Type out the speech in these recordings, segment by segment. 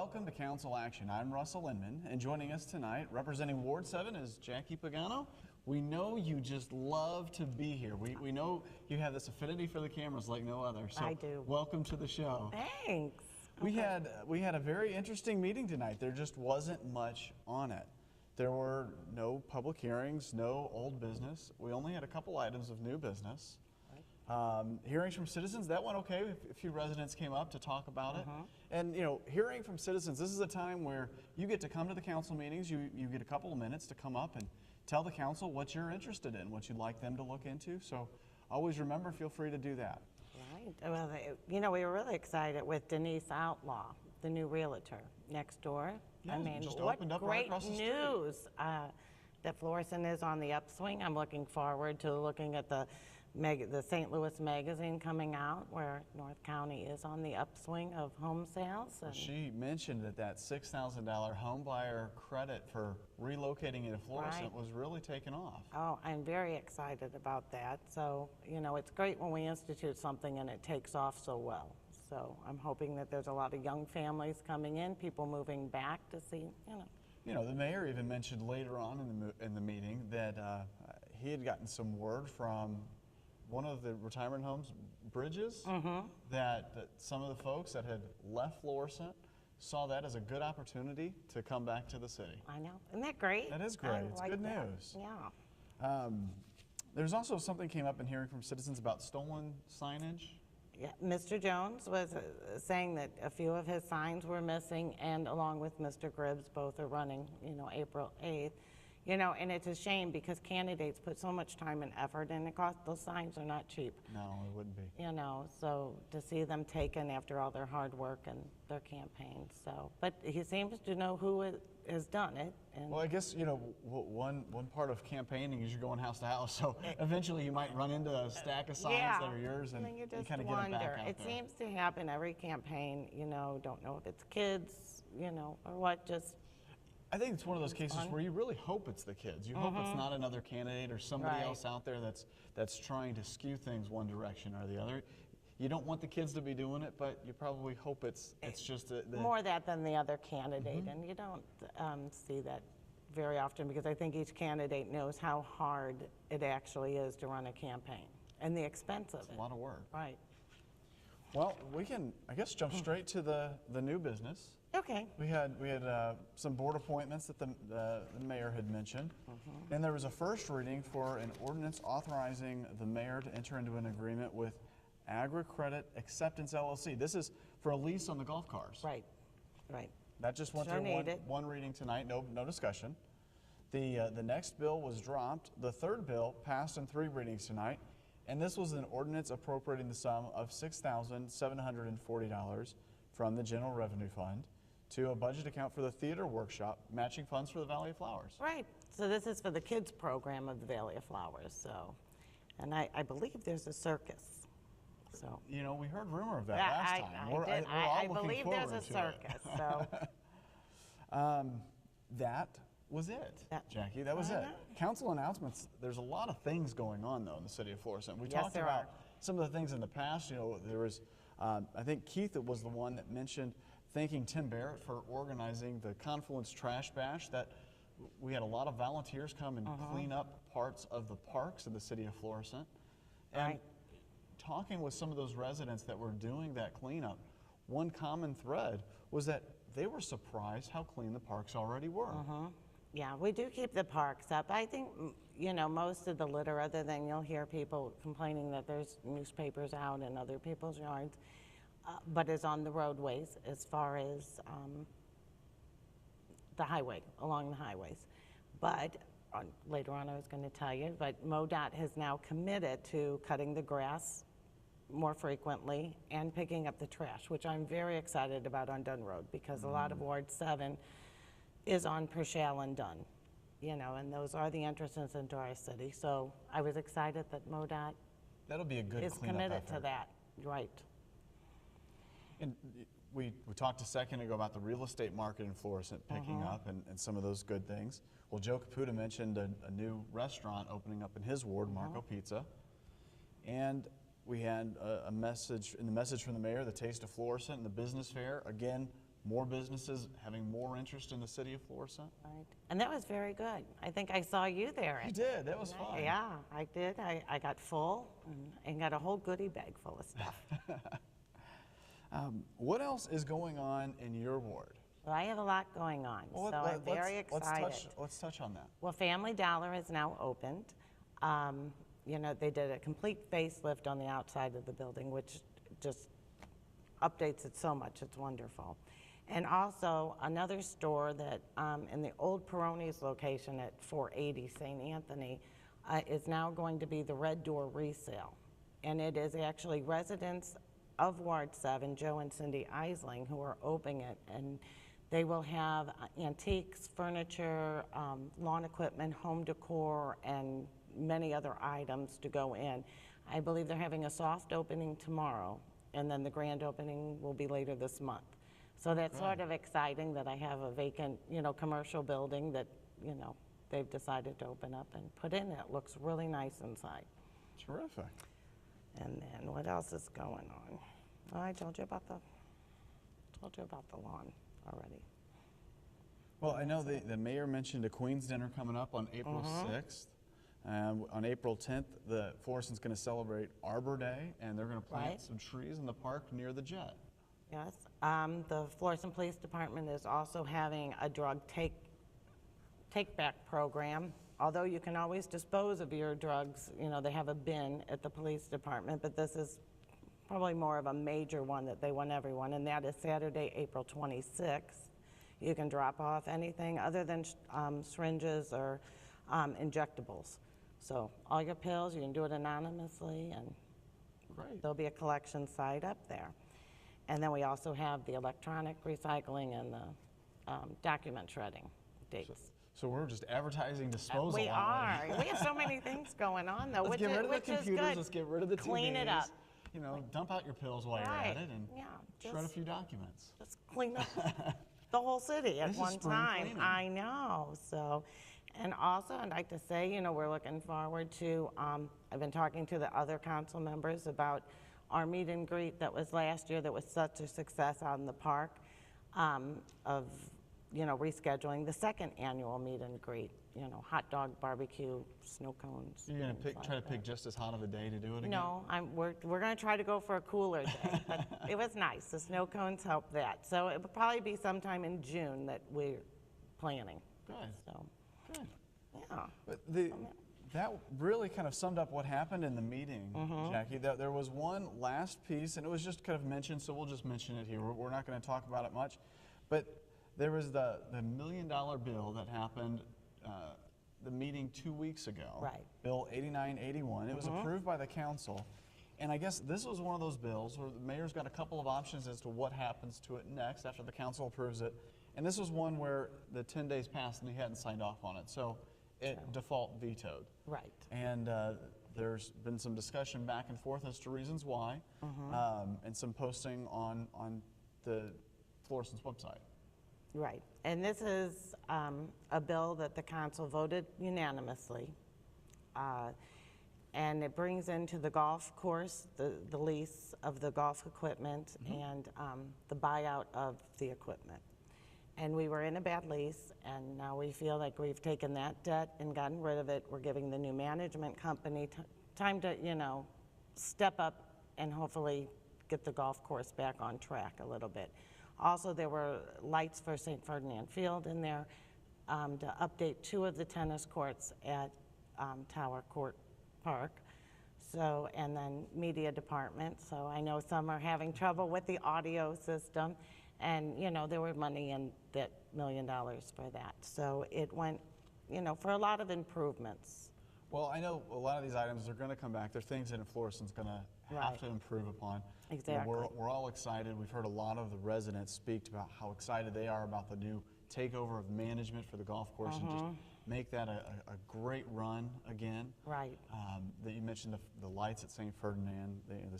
welcome to Council Action. I'm Russell Inman, and joining us tonight, representing Ward 7, is Jackie Pagano. We know you just love to be here. We know you have this affinity for the cameras like no other. So I do. Welcome to the show. Thanks. We had a very interesting meeting tonight. There just wasn't much on it. There were no public hearings, no old business. We only had a couple items of new business. Hearings from citizens, that went okay. A few residents came up to talk about it. And, you know, hearing from citizens, this is a time where you get to come to the council meetings. You get a couple of minutes to come up and tell the council what you're interested in, what you'd like them to look into. So always remember, feel free to do that. Right. Well, you know, we were really excited with Denise Outlaw, the new realtor next door. Yeah, I mean, just what opened up great right across the street. news that Florissant is on the upswing. I'm looking forward to looking at the St. Louis Magazine coming out, where North County is on the upswing of home sales. Well, she mentioned that $6,000 home buyer credit for relocating into Florissant was really taking off. Oh, I'm very excited about that. So, you know, it's great when we institute something and it takes off so well. So I'm hoping that there's a lot of young families coming in, people moving back to see, you know. You know, the mayor even mentioned later on in the meeting that he had gotten some word from one of the retirement homes, Bridges, that some of the folks that had left Florissant saw that as a good opportunity to come back to the city. I know. Isn't that great? That is great. It's good news. Yeah. There's also something came up in hearing from citizens about stolen signage. Yeah, Mr. Jones was saying that a few of his signs were missing, and along with Mr. Gribbs, both are running, you know, April 8th. You know, and it's a shame because candidates put so much time and effort, and those signs are not cheap. No, it wouldn't be. You know, so to see them taken after all their hard work and their campaigns. So, but he seems to know who has done it. And well, I guess, you know, one part of campaigning is you're going house to house. So eventually you might run into a stack of signs that are yours, and you kind of get it back out It seems to happen every campaign. You know, don't know if it's kids, you know, or what. Just. I think it's one of those cases where you really hope it's the kids. You hope it's not another candidate or somebody else out there that's trying to skew things one direction or the other. You don't want the kids to be doing it, but you probably hope it's just more that than the other candidate, and you don't see that very often because I think each candidate knows how hard it actually is to run a campaign and the expense of it. It's a lot of work. Right. Well, we can, I guess, jump straight to the new business. Okay. We had some board appointments that the mayor had mentioned, and there was a first reading for an ordinance authorizing the mayor to enter into an agreement with AgriCredit Acceptance LLC. This is for a lease on the golf cars. Right, right. That just went through one reading tonight. No discussion. The next bill was dropped. The third bill passed in 3 readings tonight, and this was an ordinance appropriating the sum of $6,740 from the General Revenue Fund to a budget account for the theater workshop, matching funds for the Valley of Flowers. Right. So this is for the kids program of the Valley of Flowers. So, and I believe there's a circus. So. You know, we heard rumor of that last time. I believe there's a circus. So. That was it, Jackie. That was it. Council announcements. There's a lot of things going on though in the city of Florissant. We talked about some of the things in the past. You know, there was. I think Keith was the one that mentioned thanking Tim Barrett for organizing the Confluence Trash Bash. That we had a lot of volunteers come and clean up parts of the parks in the city of Florissant. And talking with some of those residents that were doing that cleanup, one common thread was that they were surprised how clean the parks already were. Yeah, we do keep the parks up. I think, you know, most of the litter, other than you'll hear people complaining that there's newspapers out in other people's yards, but is on the roadways as far as the highway, along the highways. But later on I was going to tell you, but MoDOT has now committed to cutting the grass more frequently and picking up the trash, which I'm very excited about on Dunn Road because a lot of Ward 7 is on Pershall and Dunn, you know, and those are the entrances into our city. So I was excited that MoDOT That'll be a good is committed to that, right. And we talked a second ago about the real estate market in Florissant picking up and some of those good things. Well, Joe Caputa mentioned a new restaurant opening up in his ward, Marco Pizza. And we had a message, in the message from the mayor, the Taste of Florissant and the business fair, again, more businesses having more interest in the city of Florissant. Right. And that was very good. I think I saw you there. You did. That was fun. Yeah, I did. I got full and got a whole goodie bag full of stuff. What else is going on in your ward? Well, I have a lot going on, so I'm very excited. Let's touch on that. Well, Family Dollar is now opened. You know, they did a complete facelift on the outside of the building, which just updates it so much. It's wonderful. And also another store that in the old Peroni's location at 480 St. Anthony is now going to be the Red Door Resale. And it is actually residents of Ward 7, Joe and Cindy Eisling, who are opening it. And they will have antiques, furniture, lawn equipment, home decor, and many other items to go in. I believe they're having a soft opening tomorrow, and then the grand opening will be later this month. So that's sort of exciting that I have a vacant, you know, commercial building that, you know, they've decided to open up and put in. It looks really nice inside. Terrific. And then what else is going on? Oh, I told you about the lawn already. Well, I know the mayor mentioned a Queen's Dinner coming up on April 6th. On April 10th, the Florissant's going to celebrate Arbor Day, and they're going to plant some trees in the park near the Jet. Yes. The Florissant Police Department is also having a drug take-back program. Although you can always dispose of your drugs, you know, they have a bin at the police department, but this is probably more of a major one that they want everyone, and that is Saturday, April 26th. You can drop off anything other than syringes or injectables. So all your pills, you can do it anonymously, and there'll be a collection site up there. And then we also have the electronic recycling and the document shredding dates. So we're just advertising disposal. We are. We have so many things going on, though, Let's get rid of the computers. Let's get rid of the TVs. Clean it up. You know, dump out your pills while you're at it, and shred a few documents. Just clean up the whole city at one time. Cleaning. I know. So, and also, I'd like to say, you know, we're looking forward to. I've been talking to the other council members about our meet and greet that was last year. That was such a success out in the park. Of you know, rescheduling the second annual meet and greet, you know, hot dog, barbecue, snow cones. You're going to try to pick just as hot of a day to do it again? No, we're going to try to go for a cooler day, but it was nice. The snow cones helped that. So it will probably be sometime in June that we're planning. Good. So, good. Yeah. But that really kind of summed up what happened in the meeting, Jackie. There was one last piece, and it was just kind of mentioned, so we'll just mention it here. We're not going to talk about it much, but there was the $1 million bill that happened the meeting 2 weeks ago. Right. Bill 8981. It was approved by the council. And I guess this was one of those bills where the mayor's got a couple of options as to what happens to it next after the council approves it. And this was one where the 10 days passed and he hadn't signed off on it. So it default vetoed. Right. And there's been some discussion back and forth as to reasons why, and some posting on the Florissant's website. Right. And this is a bill that the council voted unanimously. And it brings into the golf course the lease of the golf equipment and the buyout of the equipment. And we were in a bad lease, and now we feel like we've taken that debt and gotten rid of it. We're giving the new management company time to, you know, step up and hopefully get the golf course back on track a little bit. Also, there were lights for St. Ferdinand Field in there to update 2 of the tennis courts at Tower Court Park. So, and then media department. So I know some are having trouble with the audio system, and you know there were money in that $1 million for that. So it went, you know, for a lot of improvements. Well, I know a lot of these items are going to come back. They're things that Florissant's going to have to improve upon. Exactly. You know, we're all excited. We've heard a lot of the residents speak about how excited they are about the new takeover of management for the golf course and just make that a great run again. Right. That you mentioned the lights at St. Ferdinand, the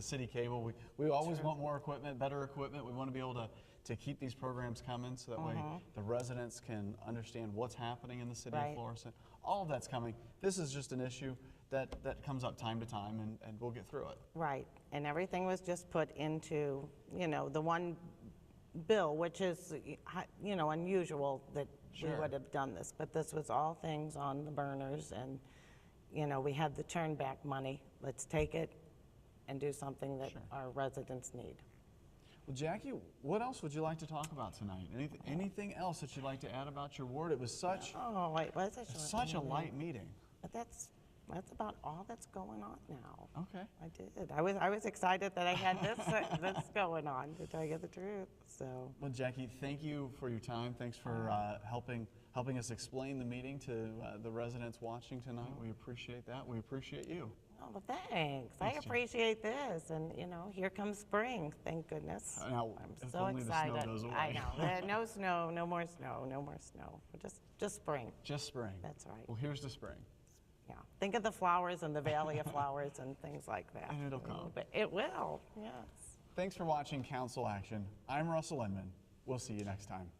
city cable. We always want more equipment, better equipment. We want to be able to keep these programs coming so that way the residents can understand what's happening in the city of Florissant. All of that's coming. This is just an issue that comes up time to time, and we'll get through it. Right. And everything was just put into, you know, the one bill, which is, you know, unusual that we Sure. would have done this, but this was all things on the burners, and, you know, we had the turn back money. Let's take it and do something that Sure. our residents need. Well, Jackie, what else would you like to talk about tonight? Anything else that you'd like to add about your ward? It was such Oh, wait, was it? such a light meeting. But that's about all that's going on now. Okay. I did. I was excited that I had this going on, to tell you the truth. So Well, Jackie, thank you for your time. Thanks for helping us explain the meeting to the residents watching tonight. We appreciate that. We appreciate you. oh, well, thanks. I Thanks, Jen. appreciate this, and you know, here comes spring. Thank goodness. Now, I'm if so only the snow excited. goes away. I know. No snow. No more snow. No more snow. Just spring. Just spring. That's right. Well, here's the spring. Yeah. Think of the flowers and the valley of flowers and things like that. And it'll come. But it will. Yes. Thanks for watching Council Action. I'm Russell Inman. We'll see you next time.